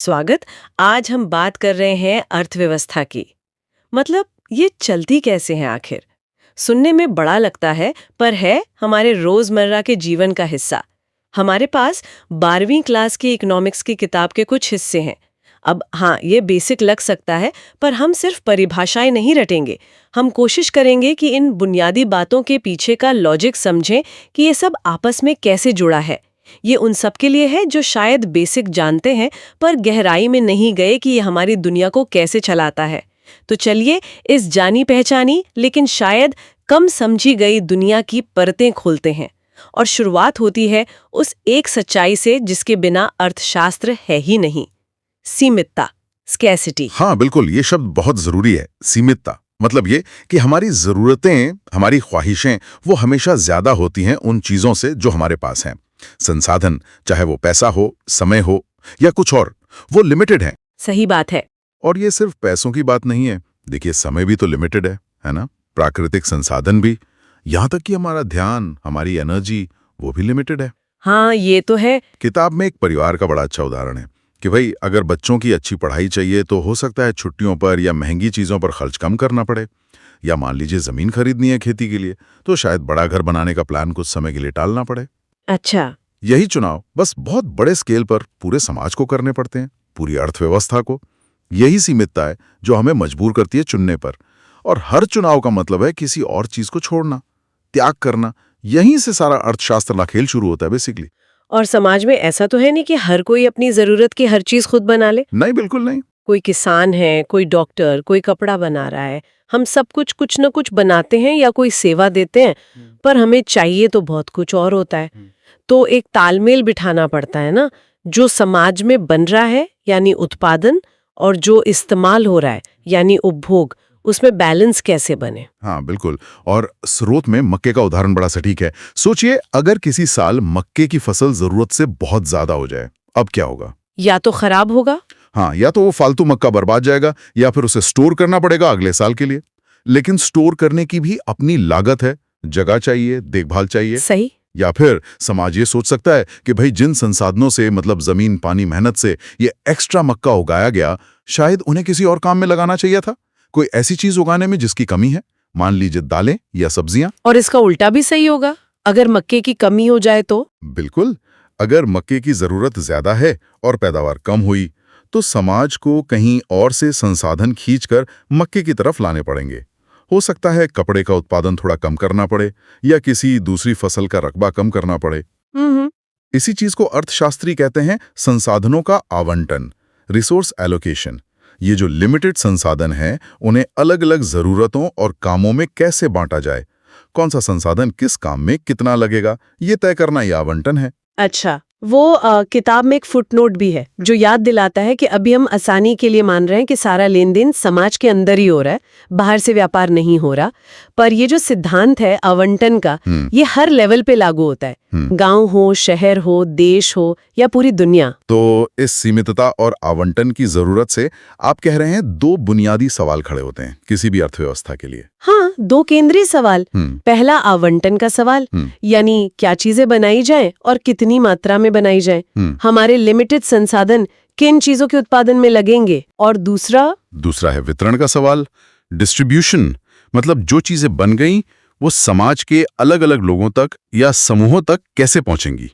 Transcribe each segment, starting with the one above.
स्वागत। आज हम बात कर रहे हैं अर्थव्यवस्था की। मतलब ये चलती कैसे है आखिर। सुनने में बड़ा लगता है पर है हमारे रोजमर्रा के जीवन का हिस्सा। हमारे पास 12वीं क्लास की इकोनॉमिक्स की किताब के कुछ हिस्से हैं। अब हाँ, ये बेसिक लग सकता है पर हम सिर्फ परिभाषाएं नहीं रटेंगे। हम कोशिश करेंगे कि इन बुनियादी बातों के पीछे का लॉजिक समझें कि ये सब आपस में कैसे जुड़ा है। ये उन सब के लिए है जो शायद बेसिक जानते हैं पर गहराई में नहीं गए कि ये हमारी दुनिया को कैसे चलाता है। तो चलिए इस जानी पहचानी लेकिन शायद कम समझी गई दुनिया की परतें खोलते हैं। और शुरुआत होती है उस एक सच्चाई से जिसके बिना अर्थशास्त्र है ही नहीं। सीमितता, स्कैसिटी। हाँ बिल्कुल, ये शब्द बहुत जरूरी है। सीमितता मतलब ये कि हमारी जरूरतें, हमारी ख्वाहिशें वो हमेशा ज्यादा होती हैं उन चीजों से जो हमारे पास हैं। संसाधन, चाहे वो पैसा हो, समय हो या कुछ और, वो लिमिटेड है। सही बात है। और ये सिर्फ पैसों की बात नहीं है। देखिए, समय भी तो लिमिटेड है ना? प्राकृतिक संसाधन भी, यहाँ तक कि हमारा ध्यान, हमारी एनर्जी, वो भी लिमिटेड है। हाँ, ये तो है। किताब में एक परिवार का बड़ा अच्छा उदाहरण है कि भाई अगर बच्चों की अच्छी पढ़ाई चाहिए तो हो सकता है छुट्टियों पर या महंगी चीजों पर खर्च कम करना पड़े। या मान लीजिए जमीन खरीदनी है खेती के लिए, तो शायद बड़ा घर बनाने का प्लान कुछ समय के लिए टालना पड़े। अच्छा। यही चुनाव बस बहुत बड़े स्केल पर पूरे समाज को करने पड़ते हैं, पूरी अर्थव्यवस्था को। यही सीमितता है जो हमें मजबूर करती है चुनने पर। और हर चुनाव का मतलब है किसी और चीज को छोड़ना, त्याग करना। यहीं से सारा अर्थशास्त्र का खेल शुरू होता है बेसिकली। और समाज में ऐसा तो है नहीं कि हर कोई अपनी जरूरत की हर चीज खुद बना ले। नहीं, बिल्कुल नहीं। कोई किसान है, कोई डॉक्टर, कोई कपड़ा बना रहा है। हम सब कुछ न कुछ बनाते हैं या कोई सेवा देते हैं, पर हमें चाहिए तो बहुत कुछ और होता है। तो एक तालमेल बिठाना पड़ता है ना, जो समाज में बन रहा है यानी उत्पादन, और जो इस्तेमाल हो रहा है यानी उपभोग, उसमें बैलेंस कैसे बने। हाँ बिल्कुल। और स्रोत में मक्के का उदाहरण बड़ा सटीक है। सोचिए, अगर किसी साल मक्के की फसल जरूरत से बहुत ज्यादा हो जाए, अब क्या होगा? या तो खराब होगा। हाँ, या तो वो फालतू मक्का बर्बाद जाएगा, या फिर उसे स्टोर करना पड़ेगा अगले साल के लिए। लेकिन स्टोर करने की भी अपनी लागत है, जगह चाहिए, देखभाल चाहिए। सही। या फिर समाज ये सोच सकता है कि भाई जिन संसाधनों से, मतलब जमीन, पानी, मेहनत से ये एक्स्ट्रा मक्का उगाया गया, शायद उन्हें किसी और काम में लगाना चाहिए था, कोई ऐसी चीज उगाने में जिसकी कमी है, मान लीजिए दालें या सब्जियां। और इसका उल्टा भी सही होगा, अगर मक्के की कमी हो जाए तो। बिल्कुल, अगर मक्के की जरूरत ज्यादा है और पैदावार कम हुई, तो समाज को कहीं और से संसाधन खींचकर मक्के की तरफ लाने पड़ेंगे। हो सकता है कपड़े का उत्पादन थोड़ा कम करना पड़े, या किसी दूसरी फसल का रकबा कम करना पड़े। इसी चीज को अर्थशास्त्री कहते हैं संसाधनों का आवंटन, रिसोर्स एलोकेशन। ये जो लिमिटेड संसाधन हैं, उन्हें अलग अलग जरूरतों और कामों में कैसे बांटा जाए, कौन सा संसाधन किस काम में कितना लगेगा, ये तय करना ही आवंटन है। अच्छा, वो किताब में एक फुटनोट भी है जो याद दिलाता है कि अभी हम आसानी के लिए मान रहे हैं कि सारा लेन देन समाज के अंदर ही हो रहा है, बाहर से व्यापार नहीं हो रहा। पर ये जो सिद्धांत है आवंटन का, ये हर लेवल पे लागू होता है, गांव हो, शहर हो, देश हो या पूरी दुनिया। तो इस सीमितता और आवंटन की जरूरत से आप कह रहे हैं दो बुनियादी सवाल खड़े होते हैं किसी भी अर्थव्यवस्था के लिए। हाँ, दो केंद्रीय सवाल। पहला आवंटन का सवाल, यानी क्या चीजें बनाई जाएं और कितनी मात्रा में बनाई जाएं, हमारे लिमिटेड संसाधन किन चीजों के उत्पादन में लगेंगे। और दूसरा है वितरण का सवाल, डिस्ट्रीब्यूशन। मतलब जो चीजें बन गई वो समाज के अलग अलग लोगों तक या समूहों तक कैसे पहुंचेंगी,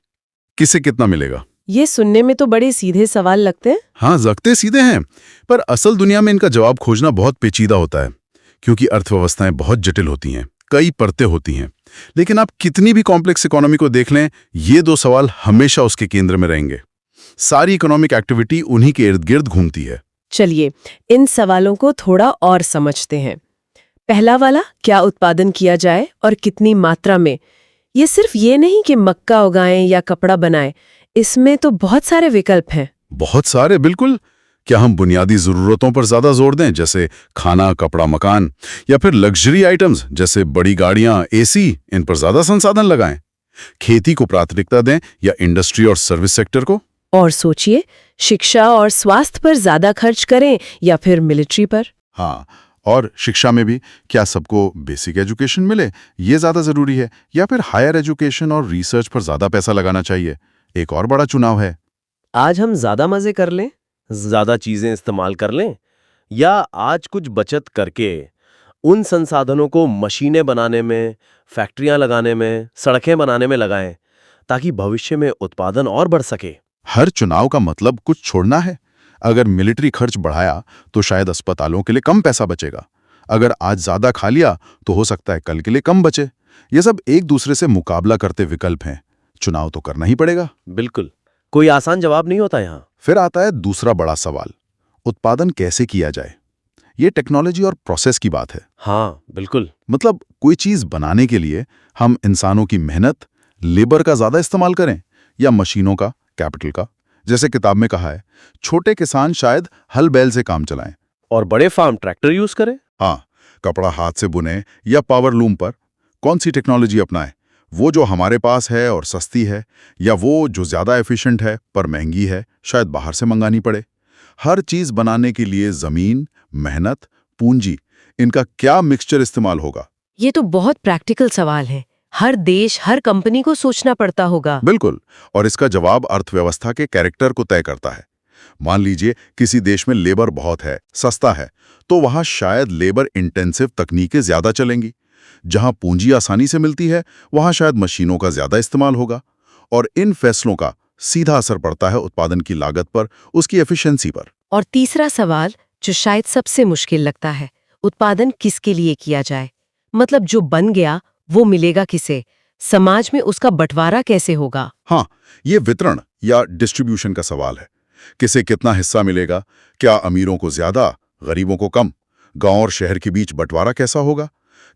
किसे कितना मिलेगा। ये सुनने में तो बड़े सीधे सवाल लगते हैं। हाँ, लगते सीधे हैं, पर असल दुनिया में इनका जवाब खोजना बहुत पेचीदा होता है, क्योंकि अर्थव्यवस्थाएं बहुत जटिल होती हैं, कई परतें होती हैं। लेकिन आप कितनी भी कॉम्प्लेक्स इकोनॉमी को देख लें, ये दो सवाल हमेशा उसके केंद्र में रहेंगे। सारी इकोनॉमिक एक्टिविटी उन्हीं के इर्द गिर्द घूमती है। चलिए इन सवालों को थोड़ा और समझते हैं। पहला वाला, क्या उत्पादन किया जाए और कितनी मात्रा में। ये सिर्फ ये नहीं कि मक्का उगाएं या कपड़ा बनाएं, इसमें तो बहुत सारे विकल्प हैं। बहुत सारे, बिल्कुल। क्या हम बुनियादी जरूरतों पर ज्यादा जोर दें, जैसे खाना, कपड़ा, मकान, या फिर लग्जरी आइटम्स जैसे बड़ी गाड़ियां, एसी, इन पर ज्यादा संसाधन लगाएं? खेती को प्राथमिकता दें या इंडस्ट्री और सर्विस सेक्टर को? और सोचिए, शिक्षा और स्वास्थ्य पर ज्यादा खर्च करें या फिर मिलिट्री पर? हाँ, और शिक्षा में भी क्या सबको बेसिक एजुकेशन मिले, ये ज्यादा जरूरी है, या फिर हायर एजुकेशन और रिसर्च पर ज्यादा पैसा लगाना चाहिए? एक और बड़ा चुनाव है। आज हम ज्यादा मजे कर लें ज़्यादा चीज़ें इस्तेमाल कर लें, या आज कुछ बचत करके उन संसाधनों को मशीनें बनाने में, फैक्ट्रियां लगाने में, सड़कें बनाने में लगाएं, ताकि भविष्य में उत्पादन और बढ़ सके। हर चुनाव का मतलब कुछ छोड़ना है। अगर मिलिट्री खर्च बढ़ाया तो शायद अस्पतालों के लिए कम पैसा बचेगा। अगर आज ज्यादा खा लिया तो हो सकता है कल के लिए कम बचे। ये सब एक दूसरे से मुकाबला करते विकल्प हैं। चुनाव तो करना ही पड़ेगा। बिल्कुल, कोई आसान जवाब नहीं होता यहाँ। फिर आता है दूसरा बड़ा सवाल, उत्पादन कैसे किया जाए। ये टेक्नोलॉजी और प्रोसेस की बात है। हाँ, बिल्कुल। मतलब कोई चीज बनाने के लिए हम इंसानों की मेहनत, लेबर का ज्यादा इस्तेमाल करें या मशीनों का, कैपिटल का। जैसे किताब में कहा है, छोटे किसान शायद हल बैल से काम चलाएं और बड़े फार्म ट्रैक्टर यूज करें। हाँ, कपड़ा हाथ से बुने या पावर लूम पर कौन सी टेक्नोलॉजी अपनाएं? वो जो हमारे पास है और सस्ती है, या वो जो ज्यादा एफिशिएंट है पर महंगी है, शायद बाहर से मंगानी पड़े। हर चीज बनाने के लिए जमीन, मेहनत, पूंजी, इनका क्या मिक्सचर इस्तेमाल होगा? ये तो बहुत प्रैक्टिकल सवाल है। हर देश, हर कंपनी को सोचना पड़ता होगा। बिल्कुल, और इसका जवाब अर्थव्यवस्था के कैरेक्टर को तय करता है। मान लीजिए किसी देश में लेबर बहुत है, सस्ता है, तो वहां शायद लेबर इंटेंसिव तकनीकें ज्यादा चलेंगी। जहां पूंजी आसानी से मिलती है, वहां शायद मशीनों का ज्यादा इस्तेमाल होगा। और इन फैसलों का सीधा असर पड़ता है उत्पादन की लागत पर, उसकी एफिशिएंसी पर। और तीसरा सवाल, जो शायद सबसे मुश्किल लगता है, उत्पादन किसके लिए किया जाए? मतलब जो बन गया वो मिलेगा किसे? समाज में उसका बंटवारा कैसे होगा? हाँ, ये वितरण या डिस्ट्रीब्यूशन का सवाल है। किसे कितना हिस्सा मिलेगा? क्या अमीरों को ज्यादा, गरीबों को कम? गांव और शहर के बीच बंटवारा कैसा होगा?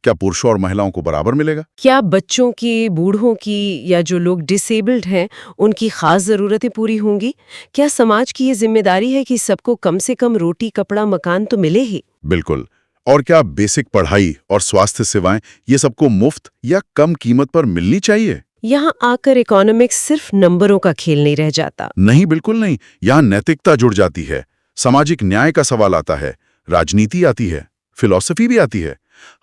क्या पुरुषों और महिलाओं को बराबर मिलेगा? क्या बच्चों की, बूढ़ों की या जो लोग डिसेबल्ड हैं, उनकी खास जरूरतें पूरी होंगी? क्या समाज की ये जिम्मेदारी है कि सबको कम से कम रोटी, कपड़ा, मकान तो मिले ही? बिल्कुल। और क्या बेसिक पढ़ाई और स्वास्थ्य सेवाएं ये सबको मुफ्त या कम कीमत पर मिलनी चाहिए? यहाँ आकर इकोनॉमिक्स सिर्फ नंबरों का खेल नहीं रह जाता। नहीं, बिल्कुल नहीं। यहाँ नैतिकता जुड़ जाती है, सामाजिक न्याय का सवाल आता है, राजनीति आती है, फिलॉसफी भी आती है।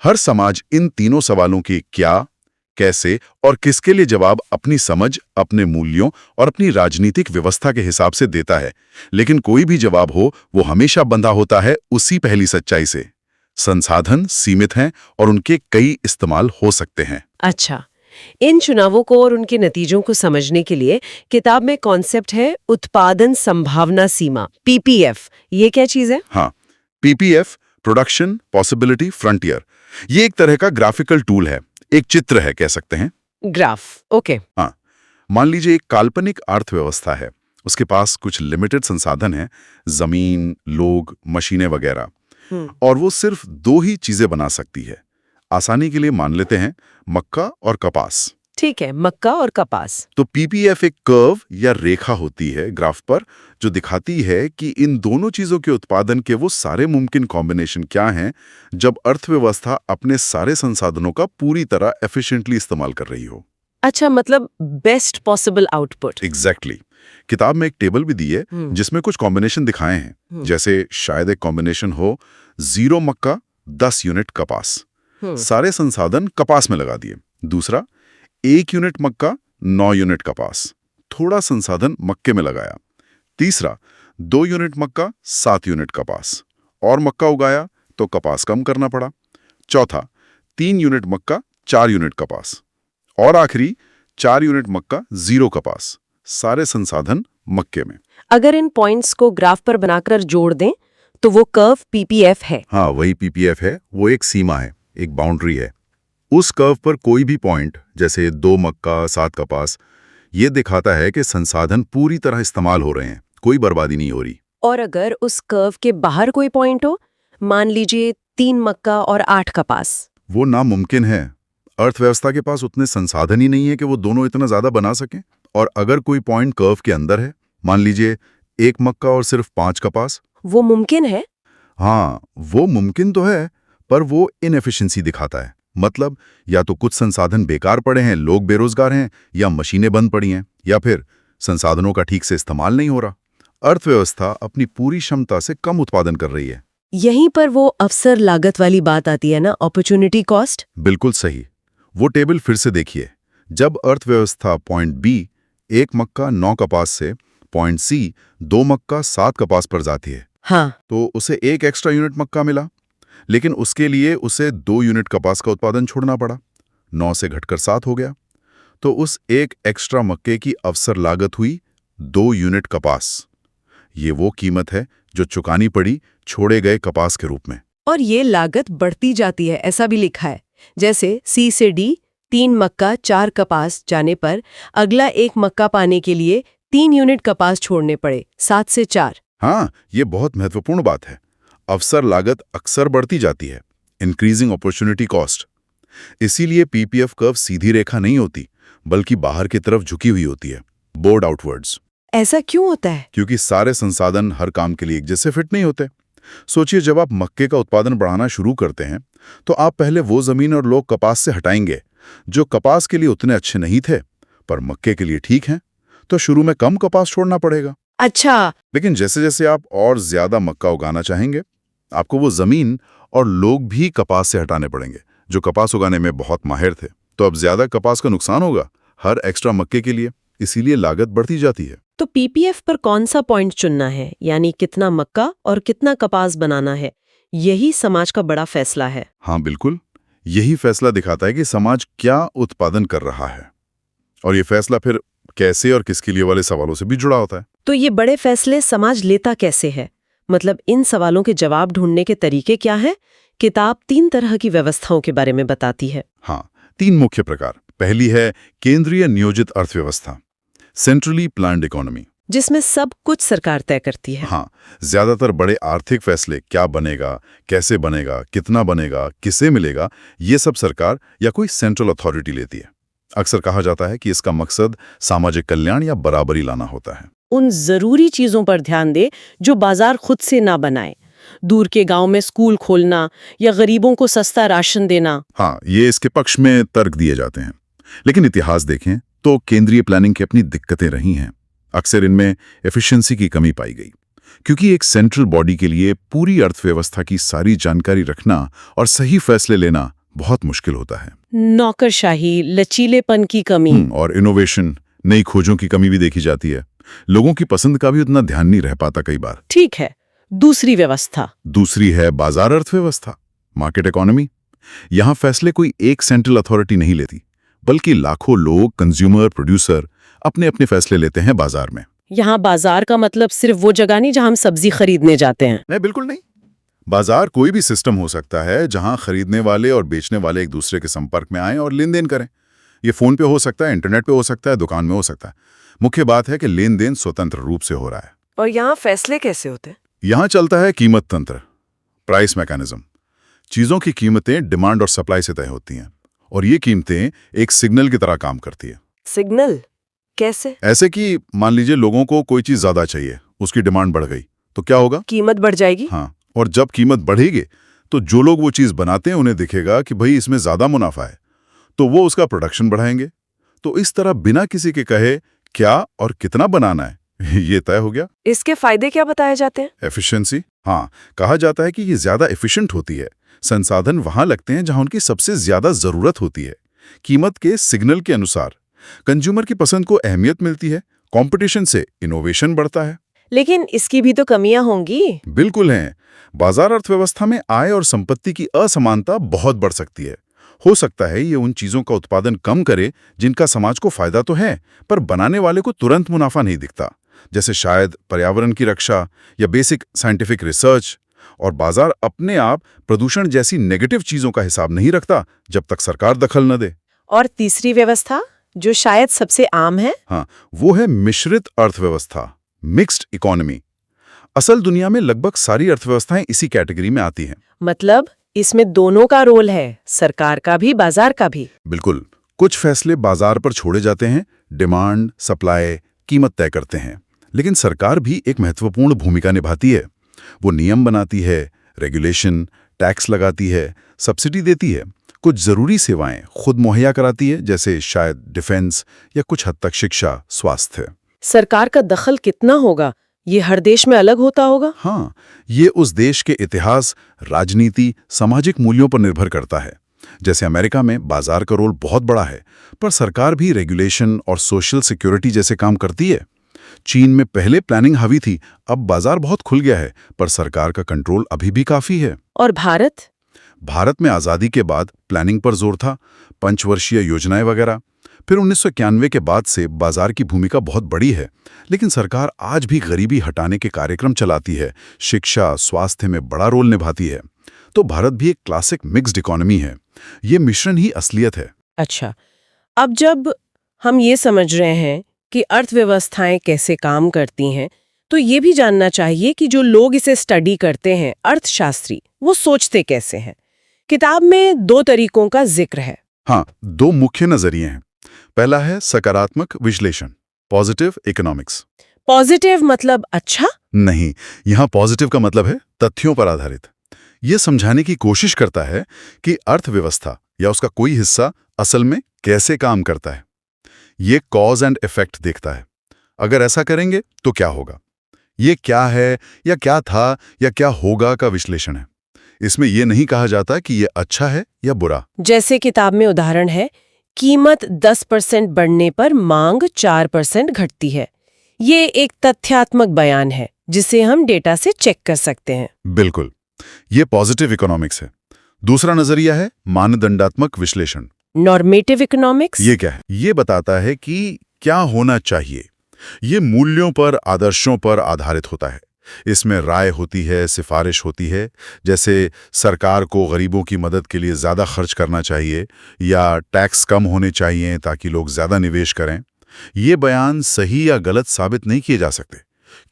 हर समाज इन तीनों सवालों के क्या, कैसे और किसके लिए जवाब अपनी समझ, अपने मूल्यों और अपनी राजनीतिक व्यवस्था के हिसाब से देता है। लेकिन कोई भी जवाब हो, वो हमेशा बंधा होता है उसी पहली सच्चाई से, संसाधन सीमित हैं और उनके कई इस्तेमाल हो सकते हैं। अच्छा, इन चुनावों को और उनके नतीजों को समझने के लिए किताब में कॉन्सेप्ट है उत्पादन संभावना सीमा, पीपीएफ। ये क्या चीज है? हाँ, पीपीएफ, प्रोडक्शन पॉसिबिलिटी फ्रंटियर, ये एक तरह का ग्राफिकल टूल है, एक चित्र है कह सकते हैं। Graph, okay. हाँ, मान लीजिए एक काल्पनिक अर्थव्यवस्था है, उसके पास कुछ लिमिटेड संसाधन हैं, जमीन, लोग, मशीनें वगैरह, और वो सिर्फ दो ही चीजें बना सकती है। आसानी के लिए मान लेते हैं मक्का और कपास। ठीक है, मक्का और कपास। तो पीपीएफ एक कर्व या रेखा होती है ग्राफ पर, जो दिखाती है कि इन दोनों चीजों के उत्पादन के वो सारे मुमकिन कॉम्बिनेशन क्या हैं जब अर्थव्यवस्था अपने सारे संसाधनों का पूरी तरह एफिशिएंटली इस्तेमाल कर रही हो। अच्छा, मतलब बेस्ट पॉसिबल आउटपुट। एग्जैक्टली। किताब में एक टेबल भी दी है जिसमें कुछ कॉम्बिनेशन दिखाए हैं। जैसे शायद एक कॉम्बिनेशन हो 0 मक्का 10 यूनिट कपास, सारे संसाधन कपास में लगा दिए। दूसरा, 1 यूनिट मक्का 9 यूनिट कपास, थोड़ा संसाधन मक्के में लगाया। तीसरा, 2 यूनिट मक्का 7 यूनिट कपास, और मक्का उगाया तो कपास कम करना पड़ा। चौथा, 3 यूनिट मक्का 4 यूनिट कपास, और आखिरी 4 यूनिट मक्का 0 कपास, सारे संसाधन मक्के में। अगर इन पॉइंट्स को ग्राफ पर बनाकर जोड़ दें तो वो कर्व पीपीएफ है। हाँ, वही पीपीएफ है। वो एक सीमा है, एक बाउंड्री है। उस कर्व पर कोई भी पॉइंट, जैसे 2 मक्का 7 कपास, ये दिखाता है कि संसाधन पूरी तरह इस्तेमाल हो रहे हैं, कोई बर्बादी नहीं हो रही। और अगर उस कर्व के बाहर कोई पॉइंट हो, मान लीजिए 3 मक्का और 8 कपास, वो नामुमकिन है। अर्थव्यवस्था के पास उतने संसाधन ही नहीं है कि वो दोनों इतना ज्यादा बना सकें। और अगर कोई पॉइंट कर्व के अंदर है, मान लीजिए 1 मक्का और सिर्फ 5 कपास, वो मुमकिन है। हाँ, वो मुमकिन तो है, पर वो इनएफिशिएंसी दिखाता है। मतलब या तो कुछ संसाधन बेकार पड़े हैं, लोग बेरोजगार हैं, या मशीनें बंद पड़ी हैं, या फिर संसाधनों का ठीक से इस्तेमाल नहीं हो रहा। अर्थव्यवस्था अपनी पूरी क्षमता से कम उत्पादन कर रही है। यहीं पर वो अवसर लागत वाली बात आती है ना, अपॉर्चुनिटी कॉस्ट। बिल्कुल सही। वो टेबल फिर से देखिए। जब अर्थव्यवस्था पॉइंट बी 1 मक्का 9 कपास से पॉइंट सी 2 मक्का 7 कपास पर जाती है, हाँ, तो उसे 1 एक्स्ट्रा यूनिट मक्का मिला, लेकिन उसके लिए उसे 2 यूनिट कपास का उत्पादन छोड़ना पड़ा। 9 से घटकर 7 हो गया, तो उस 1 एक्स्ट्रा मक्के की अवसर लागत हुई 2 यूनिट कपास। ये वो कीमत है जो चुकानी पड़ी छोड़े गए कपास के रूप में। और ये लागत बढ़ती जाती है, ऐसा भी लिखा है। जैसे सी से डी 3 मक्का 4 कपास जाने पर अगला 1 मक्का पाने के लिए 3 यूनिट कपास छोड़ने पड़े, 7 से 4। हाँ, ये बहुत महत्वपूर्ण बात है। अवसर लागत अक्सर बढ़ती जाती है, इंक्रीजिंग अपॉर्चुनिटी कॉस्ट। इसीलिए पीपीएफ कर्व सीधी रेखा नहीं होती, बल्कि बाहर की तरफ झुकी हुई होती है, बोर्ड आउटवर्ड्स। ऐसा क्यों होता है? क्योंकि सारे संसाधन हर काम के लिए एक जैसे फिट नहीं होते। सोचिए, जब आप मक्के का उत्पादन बढ़ाना शुरू करते हैं तो आप पहले वो जमीन और लोग कपास से हटाएंगे जो कपास के लिए उतने अच्छे नहीं थे पर मक्के के लिए ठीक हैं, तो शुरू में कम कपास छोड़ना पड़ेगा। अच्छा, लेकिन जैसे जैसे आप और ज्यादा मक्का उगाना चाहेंगे, आपको वो जमीन और लोग भी कपास से हटाने पड़ेंगे जो कपास उगाने में बहुत माहिर थे। तो अब ज्यादा कपास का नुकसान होगा हर एक्स्ट्रा मक्के के लिए, इसीलिए लागत बढ़ती जाती है। तो पीपीएफ पर कौन सा पॉइंट चुनना है, यानी कितना मक्का और कितना कपास बनाना है, यही समाज का बड़ा फैसला है। हाँ बिल्कुल, यही फैसला दिखाता है कि समाज क्या उत्पादन कर रहा है, और ये फैसला फिर कैसे और किसके लिए वाले सवालों से भी जुड़ा होता है। तो ये बड़े फैसले समाज लेता कैसे है? मतलब इन सवालों के जवाब ढूंढने के तरीके क्या हैं? किताब 3 तरह की व्यवस्थाओं के बारे में बताती है। हाँ, 3 मुख्य प्रकार। पहली है केंद्रीय नियोजित अर्थव्यवस्था, सेंट्रली प्लान्ड इकोनॉमी, जिसमें सब कुछ सरकार तय करती है। हाँ, ज्यादातर बड़े आर्थिक फैसले, क्या बनेगा, कैसे बनेगा, कितना बनेगा, किसे मिलेगा, ये सब सरकार या कोई सेंट्रल अथॉरिटी लेती है। अक्सर कहा जाता है कि इसका मकसद सामाजिक कल्याण या बराबरी लाना होता है। उन जरूरी चीजों पर ध्यान दे जो बाजार खुद से ना बनाए, दूर के गांव में स्कूल खोलना या गरीबों को सस्ता राशन देना। हाँ, ये इसके पक्ष में तर्क दिए जाते हैं, लेकिन इतिहास देखें तो केंद्रीय प्लानिंग की अपनी दिक्कतें रही हैं। अक्सर इनमें एफिशिएंसी की कमी पाई गई, क्योंकि एक सेंट्रल बॉडी के लिए पूरी अर्थव्यवस्था की सारी जानकारी रखना और सही फैसले लेना बहुत मुश्किल होता है। नौकरशाही, लचीलेपन की कमी और इनोवेशन, नई खोजों की कमी भी देखी जाती है। लोगों की पसंद का भी उतना ध्यान नहीं रह पाता कई बार। ठीक है। दूसरी व्यवस्था? दूसरी है बाजार अर्थव्यवस्था, मार्केट इकोनॉमी। यहाँ फैसले कोई एक सेंट्रल अथॉरिटी नहीं लेती, बल्कि लाखों लोग, कंज्यूमर, प्रोड्यूसर अपने अपने फैसले लेते हैं बाजार में। यहाँ बाजार का मतलब सिर्फ वो जगह नहीं जहाँ हम सब्जी खरीदने जाते हैं। नहीं, बिल्कुल नहीं। बाजार कोई भी सिस्टम हो सकता है जहां खरीदने वाले और बेचने वाले एक दूसरे के संपर्क में आएं और लेन देन करें। ये फोन पे हो सकता है, इंटरनेट पे हो सकता है, दुकान में हो सकता है। मुख्य बात है कि लेन देन स्वतंत्र रूप से हो रहा है। और यहाँ फैसले कैसे होते हैं? यहां चलता है कीमत तंत्र, प्राइस मैकेनिज्म। चीजों की कीमतें डिमांड और सप्लाई से तय होती हैं, और ये कीमतें एक सिग्नल की तरह काम करती है। सिग्नल कैसे? ऐसे कि मान लीजिए लोगों को कोई चीज ज्यादा चाहिए, उसकी डिमांड बढ़ गई, तो क्या होगा? कीमत बढ़ जाएगी। हाँ, और जब कीमत बढ़ेगी तो जो लोग वो चीज बनाते हैं उन्हें दिखेगा कि भाई इसमें ज्यादा मुनाफा है, तो वो उसका प्रोडक्शन बढ़ाएंगे। तो इस तरह बिना किसी के कहे क्या और कितना बनाना है ये तय हो गया। इसके फायदे क्या बताए जाते हैं? एफिशिएंसी। हाँ, कहा जाता है कि ये ज्यादा एफिशिएंट होती है। संसाधन वहां लगते हैं जहां उनकी सबसे ज्यादा जरूरत होती है। कीमत के सिग्नल के अनुसार कंज्यूमर की पसंद को अहमियत मिलती है। कंपटीशन से इनोवेशन बढ़ता है। लेकिन इसकी भी तो कमियां होंगी। बिल्कुल हैं। बाजार अर्थव्यवस्था में आय और संपत्ति की असमानता बहुत बढ़ सकती है। हो सकता है ये उन चीजों का उत्पादन कम करे जिनका समाज को फायदा तो है, पर बनाने वाले को तुरंत मुनाफा नहीं दिखता, जैसे शायद पर्यावरण की रक्षा या बेसिक साइंटिफिक रिसर्च। और बाजार अपने आप प्रदूषण जैसी नेगेटिव चीजों का हिसाब नहीं रखता जब तक सरकार दखल न दे। और तीसरी व्यवस्था, जो शायद सबसे आम है? हाँ, वो है मिश्रित अर्थव्यवस्था, मिक्स्ड इकोनॉमी। असल दुनिया में लगभग सारी अर्थव्यवस्थाएं इसी कैटेगरी में आती हैं। मतलब इसमें दोनों का रोल है, सरकार का भी, बाजार का भी। बिल्कुल। कुछ फैसले बाजार पर छोड़े जाते हैं, डिमांड, सप्लाई, कीमत तय करते हैं, लेकिन सरकार भी एक महत्वपूर्ण भूमिका निभाती है। वो नियम बनाती है, रेगुलेशन, टैक्स लगाती है, सब्सिडी देती है, कुछ जरूरी सेवाएं खुद मुहैया कराती है, जैसे शायद डिफेंस या कुछ हद तक शिक्षा, स्वास्थ्य। सरकार का दखल कितना होगा, ये हर देश में अलग होता होगा। हाँ, ये उस देश के इतिहास, राजनीति, सामाजिक मूल्यों पर निर्भर करता है। जैसे अमेरिका में बाजार का रोल बहुत बड़ा है, पर सरकार भी रेगुलेशन और सोशल सिक्योरिटी जैसे काम करती है। चीन में पहले प्लानिंग हावी थी, अब बाजार बहुत खुल गया है, पर सरकार का कंट्रोल अभी भी काफी है। और भारत? भारत में आज़ादी के बाद प्लानिंग पर जोर था, पंचवर्षीय योजनाएं वगैरह। फिर 1991 के बाद से बाजार की भूमिका बहुत बड़ी है, लेकिन सरकार आज भी गरीबी हटाने के कार्यक्रम चलाती है, शिक्षा स्वास्थ्य में बड़ा रोल निभाती है। तो भारत भी एक क्लासिक मिक्स्ड इकोनॉमी है। ये मिश्रण ही असलियत है। अच्छा, अब जब हम ये समझ रहे हैं कि अर्थव्यवस्थाएं कैसे काम करती हैं, तो ये भी जानना चाहिए कि जो लोग इसे स्टडी करते हैं, अर्थशास्त्री, वो सोचते कैसे हैं। किताब में 2 तरीकों का जिक्र है। हाँ, 2 मुख्य नजरिए हैं। पहला है सकारात्मक विश्लेषण, पॉजिटिव इकोनॉमिक्स। पॉजिटिव मतलब अच्छा? नहीं, यहाँ पॉजिटिव का मतलब है तथ्यों पर आधारित। ये समझाने की कोशिश करता है कि अर्थव्यवस्था या उसका कोई हिस्सा असल में कैसे काम करता है। ये कॉज एंड इफेक्ट देखता है। अगर ऐसा करेंगे तो क्या होगा, ये क्या है या क्या था या क्या होगा का विश्लेषण है। इसमें यह नहीं कहा जाता कि ये अच्छा है या बुरा। जैसे किताब में उदाहरण है, कीमत 10% बढ़ने पर मांग 4% घटती है। ये एक तथ्यात्मक बयान है जिसे हम डेटा से चेक कर सकते हैं। बिल्कुल, ये पॉजिटिव इकोनॉमिक्स है। दूसरा नजरिया है मानदंडात्मक विश्लेषण, नॉर्मेटिव इकोनॉमिक्स। ये क्या है? ये बताता है कि क्या होना चाहिए। ये मूल्यों पर, आदर्शों पर आधारित होता है। इसमें राय होती है, सिफारिश होती है, जैसे सरकार को गरीबों की मदद के लिए ज़्यादा खर्च करना चाहिए या टैक्स कम होने चाहिए ताकि लोग ज़्यादा निवेश करें। ये बयान सही या गलत साबित नहीं किए जा सकते,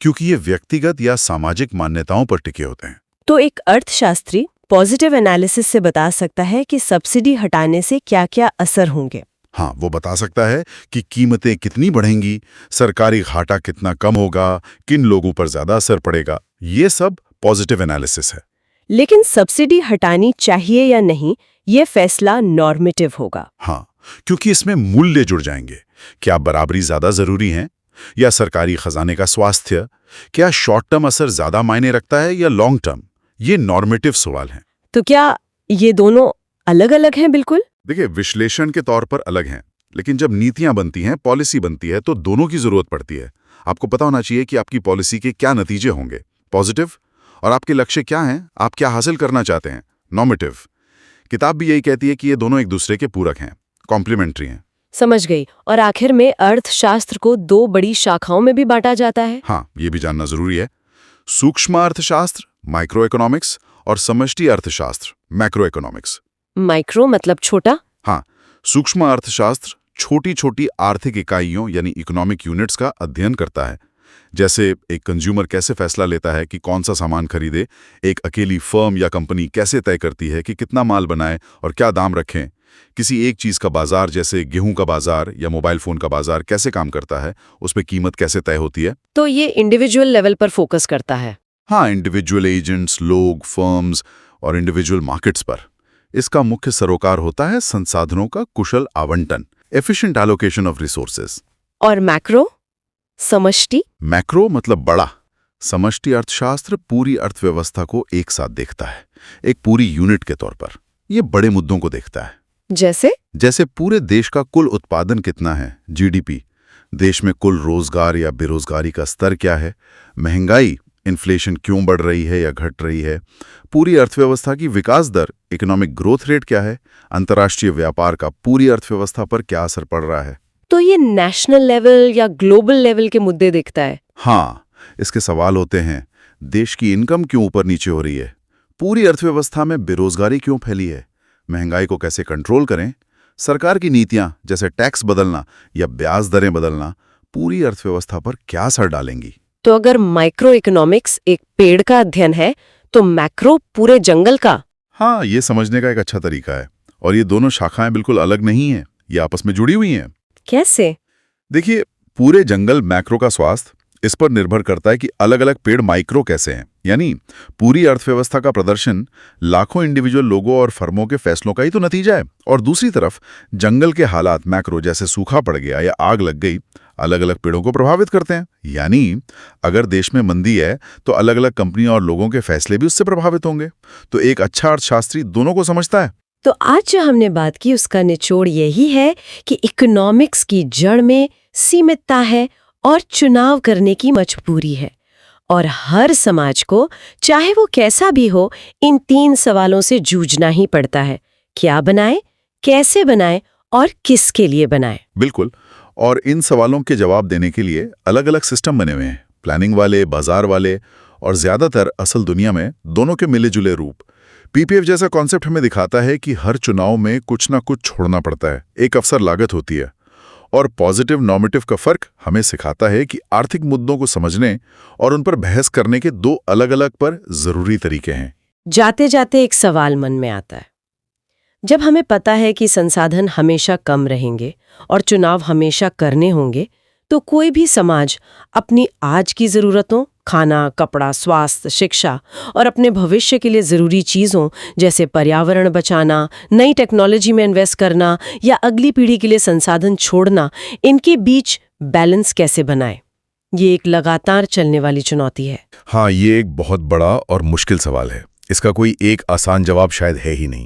क्योंकि ये व्यक्तिगत या सामाजिक मान्यताओं पर टिके होते हैं। तो एक अर्थशास्त्री पॉजिटिव एनालिसिस से बता सकता है कि सब्सिडी हटाने से क्या-क्या असर होंगे। हाँ, वो बता सकता है कि कीमतें कितनी बढ़ेंगी, सरकारी घाटा कितना कम होगा, किन लोगों पर ज्यादा असर पड़ेगा। ये सब पॉजिटिव एनालिसिस है। लेकिन सब्सिडी हटानी चाहिए या नहीं, ये फैसला नॉर्मेटिव होगा। हाँ, क्योंकि इसमें मूल्य जुड़ जाएंगे। क्या बराबरी ज्यादा जरूरी है या सरकारी खजाने का स्वास्थ्य? क्या शॉर्ट टर्म असर ज्यादा मायने रखता है या लॉन्ग टर्म? ये नॉर्मेटिव सवाल हैं। तो क्या ये दोनों अलग-अलग हैं? बिल्कुल। देखिए, विश्लेषण के तौर पर अलग हैं, लेकिन जब नीतियां बनती हैं, पॉलिसी बनती है, तो दोनों की जरूरत पड़ती है। आपको पता होना चाहिए कि आपकी पॉलिसी के क्या नतीजे होंगे, पॉजिटिव, और आपके लक्ष्य क्या हैं, आप क्या हासिल करना चाहते हैं, नॉर्मेटिव। किताब भी यही कहती है कि ये दोनों एक दूसरे के पूरक हैं, कॉम्प्लीमेंट्री हैं। समझ गई। और आखिर में अर्थशास्त्र को 2 बड़ी शाखाओं में भी बांटा जाता है। हाँ, ये भी जानना जरूरी है। सूक्ष्म अर्थशास्त्र, माइक्रो इकोनॉमिक्स, और समष्टि अर्थशास्त्र, मैक्रो इकोनॉमिक्स। माइक्रो मतलब छोटा? हाँ, सूक्ष्म अर्थशास्त्र छोटी छोटी आर्थिक इकाइयों यानी इकोनॉमिक यूनिट्स का अध्ययन करता है। जैसे एक कंज्यूमर कैसे फैसला लेता है कि कौन सा सामान खरीदे, एक अकेली फर्म या कंपनी कैसे तय करती है कि कितना माल बनाए और क्या दाम रखें, किसी एक चीज का बाजार जैसे गेहूं का बाजार या मोबाइल फोन का बाजार कैसे काम करता है, उस पर कीमत कैसे तय होती है। तो ये इंडिविजुअल लेवल पर फोकस करता है। हाँ, इंडिविजुअल एजेंट्स, लोग, फर्म्स और इंडिविजुअल मार्केट्स पर। इसका मुख्य सरोकार होता है संसाधनों का कुशल आवंटन, एफिशिएंट एलोकेशन ऑफ रिसोर्सेज। और मैक्रो, समष्टि? मैक्रो मतलब बड़ा। समष्टि अर्थशास्त्र पूरी अर्थव्यवस्था को एक साथ देखता है, एक पूरी यूनिट के तौर पर। ये बड़े मुद्दों को देखता है। जैसे पूरे देश का कुल उत्पादन कितना है, जीडीपी, देश में कुल रोजगार या बेरोजगारी का स्तर क्या है, महंगाई, इन्फ्लेशन क्यों बढ़ रही है या घट रही है, पूरी अर्थव्यवस्था की विकास दर, इकोनॉमिक ग्रोथ रेट क्या है, अंतर्राष्ट्रीय व्यापार का पूरी अर्थव्यवस्था पर क्या असर पड़ रहा है। तो ये नेशनल लेवल या ग्लोबल लेवल के मुद्दे देखता है। हाँ, इसके सवाल होते हैं, देश की इनकम क्यों ऊपर नीचे हो रही है, पूरी अर्थव्यवस्था में बेरोजगारी क्यों फैली है, महंगाई को कैसे कंट्रोल करें, सरकार की नीतियां जैसे टैक्स बदलना या ब्याज दरें बदलना पूरी अर्थव्यवस्था पर क्या असर डालेंगी। तो अगर माइक्रो इकोनॉमिक्स एक पेड़ का अध्ययन है, तो मैक्रो पूरे जंगल का। हाँ, ये समझने का एक अच्छा तरीका है। और ये दोनों शाखाएं बिल्कुल अलग नहीं हैं, ये आपस में जुड़ी हुई हैं। कैसे? देखिए, पूरे जंगल मैक्रो का स्वास्थ्य इस पर निर्भर करता है कि अलग अलग पेड़ माइक्रो कैसे हैं, यानी पूरी अर्थव्यवस्था का प्रदर्शन लाखों इंडिविजुअल लोगों और फर्मों के फैसलों का ही तो नतीजा है। और दूसरी तरफ जंगल के हालात मैक्रो, जैसे सूखा पड़ गया या आग लग गई, अलग अलग पेड़ों को प्रभावित करते हैं। यानी अगर देश में मंदी है तो अलग अलग कंपनियों और लोगों के फैसले भी उससे प्रभावित होंगे। तो एक अच्छा अर्थशास्त्री दोनों को समझता है। तो आज जो हमने बात की उसका निचोड़ यही है कि इकोनॉमिक्स की जड़ में सीमितता है और चुनाव करने की मजबूरी है। और हर समाज को, चाहे वो कैसा भी हो, इन 3 सवालों से जूझना ही पड़ता है। क्या बनाए, कैसे बनाए और किसके लिए बनाए? बिल्कुल। और इन सवालों के जवाब देने के लिए अलग अलग सिस्टम बने हुए हैं, प्लानिंग वाले, बाजार वाले और ज्यादातर असल दुनिया में दोनों के मिले जुले रूप। पीपीएफ जैसा कॉन्सेप्ट हमें दिखाता है कि हर चुनाव में कुछ ना कुछ छोड़ना पड़ता है, एक अवसर लागत होती है। और पॉजिटिव नॉर्मेटिव का फर्क हमें सिखाता है कि आर्थिक मुद्दों को समझने और उन पर बहस करने के 2 अलग-अलग पर जरूरी तरीके हैं। जाते जाते एक सवाल मन में आता है। जब हमें पता है कि संसाधन हमेशा कम रहेंगे और चुनाव हमेशा करने होंगे, तो कोई भी समाज अपनी आज की जरूरतों, खाना, कपड़ा, स्वास्थ्य, शिक्षा और अपने भविष्य के लिए जरूरी चीजों जैसे पर्यावरण बचाना, नई टेक्नोलॉजी में इन्वेस्ट करना या अगली पीढ़ी के लिए संसाधन छोड़ना, इनके बीच बैलेंस कैसे बनाए? ये एक लगातार चलने वाली चुनौती है। हाँ, ये एक बहुत बड़ा और मुश्किल सवाल है। इसका कोई एक आसान जवाब शायद है ही नहीं।